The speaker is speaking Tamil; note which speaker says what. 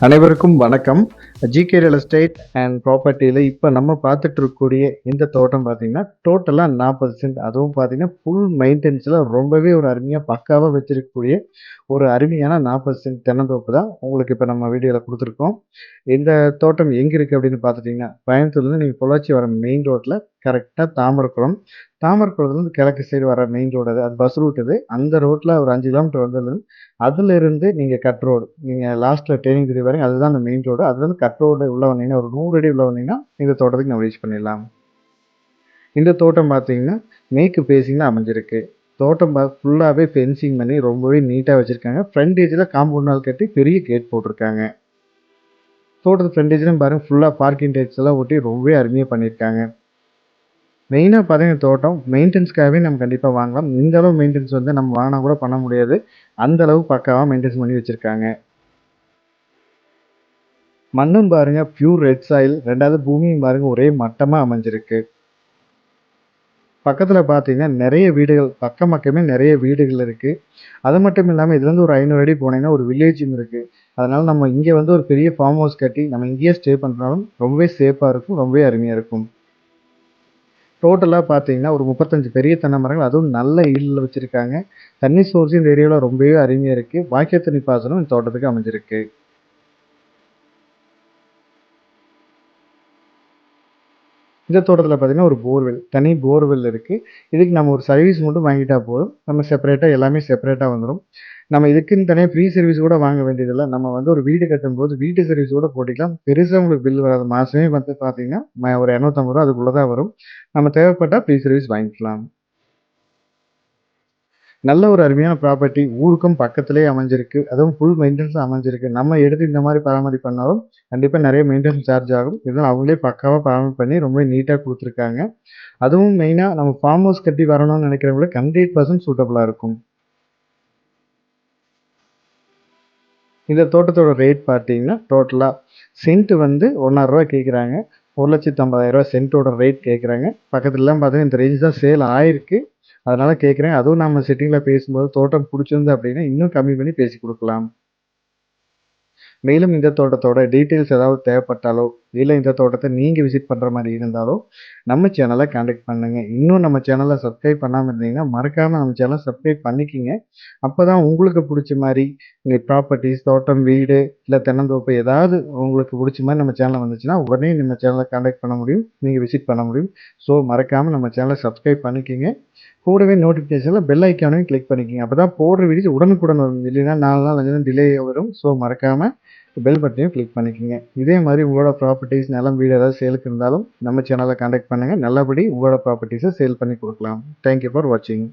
Speaker 1: அனைவருக்கும் வணக்கம். ஜிகே ரியல் எஸ்டேட் அண்ட் ப்ராப்பர்ட்டியில இப்ப நம்ம பார்த்துட்டு இருக்கக்கூடிய இந்த தோட்டம் பார்த்தீங்கன்னா, டோட்டலா 40 சென்ட். அதுவும் பார்த்தீங்கன்னா, ஃபுல் மெயின்டெனன்ஸ்ல ரொம்பவே ஒரு அருமையா பக்காவா வச்சிருக்கக்கூடிய ஒரு அருமையான 40 சென்ட் தென்னந்தோப்பு தான் உங்களுக்கு இப்ப நம்ம வீடியோல குடுத்துருக்கோம். இந்த தோட்டம் எங்க இருக்கு அப்படின்னு பார்த்துட்டீங்கன்னா, கோயம்புத்தூர்லேருந்து நீங்க பொள்ளாச்சி வர மெயின் ரோட்ல கரெக்ட்டா தாமரக்குளம். தாமரக்குளத்துலேருந்து கிழக்கு சைடு வர மெயின் ரோடு அது. அது பஸ் ரூட் இது. அந்த ரோட்ல ஒரு 5 கிலோமீட்டர் வந்ததும் அதிலிருந்து நீங்க கட் ரோடு. நீங்க லாஸ்ட்ல டேர்னிங் தெரியும் பாருங்க. அதுதான் அந்த மெயின் ரோடு. அதுலருந்து கட் ரோடு உள்ள வந்தீங்கன்னா, ஒரு 100 அடி உள்ள வந்தீங்கன்னா, இந்த தோட்டத்துக்கு நம்ம ரீச் பண்ணிடலாம். இந்த தோட்டம் பார்த்தீங்கன்னா, மேற்கு ஃபேசிங்ல அமைஞ்சிருக்கு. தோட்டம் ஃபுல்லாவே ஃபென்சிங் பண்ணி ரொம்பவே நீட்டா வச்சிருக்காங்க. ஃப்ரண்டேஜ்ல காம்பவுண்ட் வால் கட்டி பெரிய கேட் போட்டிருக்காங்க. தோட்டத்து ஃப்ரண்டேஜ்லயும் பாருங்க ஃபுல்லா பார்க்கிங் டைல்ஸ் எல்லாம் ஒட்டி ரொம்பவே அருமையா பண்ணியிருக்காங்க. மெயினா பார்த்தீங்கன்னா தோட்டம் மெயின்டெனன்ஸ்க்காகவே நம்ம கண்டிப்பா வாங்கலாம். இந்த அளவு மெயின்டெனன்ஸ் வந்து நம்ம வாங்குனா கூட பண்ண முடியாது. அந்த அளவு பக்காவா மெயின்டெனன்ஸ் பண்ணி வச்சிருக்காங்க. மண்ணும் பாருங்க பியூர் ரெட் சாயில். 2வது பூமியும் பாருங்க ஒரே மட்டமா அமைஞ்சிருக்கு. பக்கத்துல பார்த்தீங்கன்னா நெறைய வீடுகள் பக்கம் பக்கமே நெறைய வீடுகள் இருக்கு. அது மட்டும் இல்லாம இதுலேருந்து ஒரு 500 அடி போனீங்கன்னா ஒரு வில்லேஜும் இருக்கு. அதனால நம்ம இங்க வந்து ஒரு பெரிய ஃபார்ம் ஹவுஸ் கட்டி நம்ம இங்கேயே ஸ்டே பண்றனாலும் ரொம்பவே சேஃபா இருக்கும். ரொம்பவே அருமையா இருக்கும். டோட்டலா பார்த்தீங்கன்னா ஒரு 35 பெரிய தென்னை மரங்கள் அதுவும் நல்ல ஈல்டுல வச்சிருக்காங்க. தண்ணி சோர்ஸ் இந்த ஏரியாவுல ரொம்பவே அருமையா இருக்கு. வாய்க்கால் தண்ணி பாசனம் இந்த தோட்டத்துக்கு அமைஞ்சிருக்கு. இந்த தோட்டத்துல பார்த்தீங்கன்னா, ஒரு போர்வெல். தனி போர்வெல் இருக்கு. இதுக்கு நம்ம ஒரு சர்வீஸ் மட்டும் வாங்கிட்டா போதும். நம்ம செப்பரேட்டா எல்லாமே செப்பரேட்டா வந்துரும். நம்ம இதுக்குன்னு தனியா ஃப்ரீ சர்வீஸ் கூட வாங்க வேண்டியதில்ல. நம்ம வந்து ஒரு வீடு கட்டும்போது வீட்டு சர்வீஸ் கூட போட்டுக்கலாம். பெருசா உங்களுக்கு பில் வராது. மாசமே வந்து பார்த்தீங்கன்னா, ஒரு ரூ. 250 அதுக்குள்ள தான் வரும். நம்ம தேவைப்பட்டா ஃப்ரீ சர்வீஸ் வாங்கிக்கலாம். நல்ல ஒரு அருமையான ப்ராப்பர்ட்டி. ஊருக்கும் பக்கத்திலேயே அமைஞ்சிருக்கு. அதுவும் ஃபுல் மெயின்டனன்ஸா அமைஞ்சிருக்கு. நம்ம எடுத்து இந்த மாரி பராமரிப்பு பண்ணாலும், கண்டிப்பா நெறைய மெயின்டனன்ஸ் சார்ஜ் ஆகும். இருந்தாலும் அவங்களே பக்காவா பராமரிப்பு பண்ணி ரொம்பவே நீட்டா குடுத்துருக்காங்க. அதுவும் மெயினா நம்ம ஃபார்ம் ஹவுஸ் கட்டி வரணும்னு நெனைக்கிறவங்களுக்கு 100% சூட்டபிளா இருக்கும். இந்த தோட்டத்தோட ரேட் பார்த்தீங்கன்னா, டோட்டலா சென்ட் வந்து ரூ. 1,50,000 கேட்குறாங்க. ரூ. 1,50,000 சென்ட்டோட ரேட் கேட்குறாங்க. பக்கத்துலலாம் பார்த்தீங்கன்னா, இந்த ரேஞ்ச் தான் சேல் ஆயிருக்கு. அதனால கேட்குறேன். அதுவும் நம்ம செட்டிங்ல பேசும்போது தோட்டம் புடிச்சிருந்து அப்டின்னா, இன்னும் கம்மி பண்ணி பேசி குடுக்கலாம். மேலும் இந்த தோட்டத்தோட டீட்டெயில்ஸ் ஏதாவது தேவைப்பட்டாலோ, இல்ல இந்த தோட்டத்த நீங்க விசிட் பண்ற மாரி இருந்தாலோ, நம்ம சேனல கான்டாக்ட் பண்ணுங்க. இன்னும் நம்ம சேனல சப்ஸ்கிரைப் பண்ணாம இருந்தீங்கன்னா, மறக்காம நம்ம சேனல சப்ஸ்கிரைப் பண்ணிக்கங்க. அப்பதான் உங்களுக்கு புடிச்ச மாரி இந்த ப்ராப்பர்ட்டீஸ், தோட்டம், வீடு, இல்ல தென்னந்தோப்பு ஏதாவது உங்களுக்கு புடிச்ச மாரி நம்ம சேனல்ல வந்துச்சுன்னா, உடனே நம்ம சேனல கான்டாக்ட் பண்ண முடியும். நீங்க விசிட் பண்ண முடியும். ஸோ மறக்காம நம்ம சேனல சப்ஸ்கிரைப் பண்ணிக்கங்க. கூடவே நோட்டிஃபிகேஷன்ல பெல் ஐகானையும் கிளிக் பண்ணிக்கங்க. அப்பதான் போடுற வீடியோஸ் உடனுக்குடன் வரும். இல்லைன்னா 4 நாள் 5 நாள் டிலே வரும். ஸோ மறக்காம பெல் பட்டனையும் கிளிக் பண்ணிக்கங்க. இதே மாரி உங்களோட ப்ராப்பர்ட்டீஸ், நிலம், வீடு ஏதாவது சேலுக்கு இருந்தாலும் நம்ம சேனல கான்டாக்ட் பண்ணுங்க. நல்லபடி உங்களோட ப்ராப்பர்ட்டீஸ சேல் பண்ணி குடுக்கலாம். தேங்க் யூ ஃபார் வாட்சிங்.